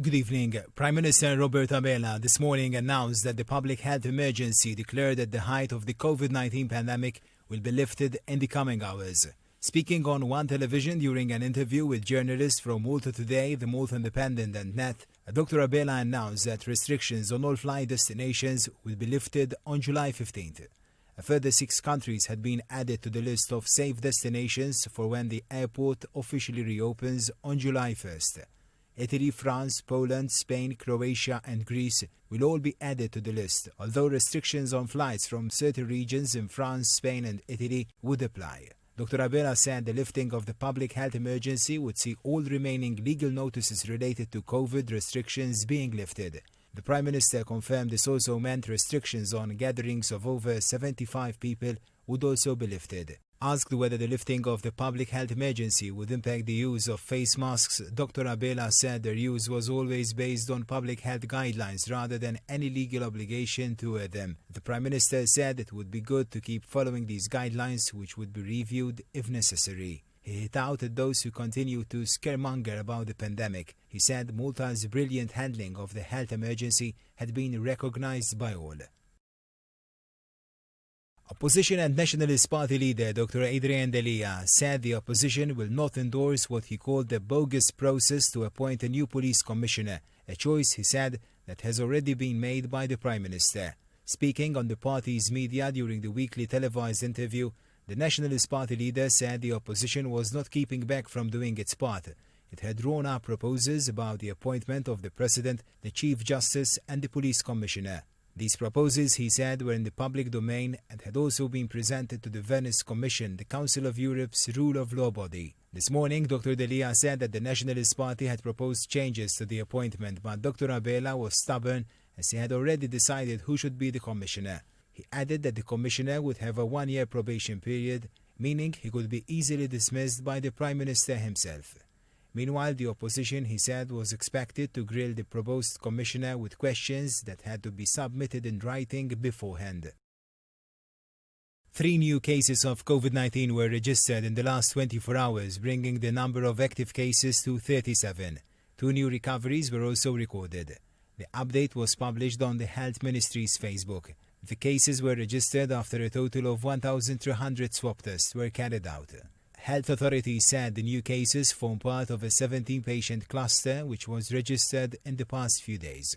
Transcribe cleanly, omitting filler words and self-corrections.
Good evening. Prime Minister Robert Abela this morning announced that the public health emergency declared at the height of the COVID-19 pandemic will be lifted in the coming hours. Speaking on One Television during an interview with journalists from Malta Today, The Malta Independent and Net, Dr. Abela announced that restrictions on all flight destinations will be lifted on July 15th. A further 6 countries had been added to the list of safe destinations for when the airport officially reopens on July 1st. Italy, France, Poland, Spain, Croatia and Greece will all be added to the list, although restrictions on flights from certain regions in France, Spain and Italy would apply. Dr. Abela said the lifting of the public health emergency would see all remaining legal notices related to COVID restrictions being lifted. The Prime Minister confirmed this also meant restrictions on gatherings of over 75 people would also be lifted. Asked whether the lifting of the public health emergency would impact the use of face masks, Dr. Abela said their use was always based on public health guidelines rather than any legal obligation to wear them. The Prime Minister said it would be good to keep following these guidelines, which would be reviewed if necessary. He hit out at those who continue to scaremonger about the pandemic. He said Malta's brilliant handling of the health emergency had been recognized by all. Opposition and Nationalist Party leader Dr. Adrian Delia said the opposition will not endorse what he called the bogus process to appoint a new police commissioner, a choice, he said, that has already been made by the Prime Minister. Speaking on the party's media during the weekly televised interview, the Nationalist Party leader said the opposition was not keeping back from doing its part. It had drawn up proposals about the appointment of the President, the Chief Justice and the Police Commissioner. These proposals, he said, were in the public domain and had also been presented to the Venice Commission, the Council of Europe's rule of law body. This morning, Dr. Delia said that the Nationalist Party had proposed changes to the appointment, but Dr. Abela was stubborn as he had already decided who should be the commissioner. He added that the commissioner would have a 1-year probation period, meaning he could be easily dismissed by the Prime Minister himself. Meanwhile, the opposition, he said, was expected to grill the proposed commissioner with questions that had to be submitted in writing beforehand. 3 new cases of COVID-19 were registered in the last 24 hours, bringing the number of active cases to 37. 2 new recoveries were also recorded. The update was published on the Health Ministry's Facebook. The cases were registered after a total of 1,300 swab tests were carried out. Health authorities said the new cases form part of a 17-patient cluster which was registered in the past few days.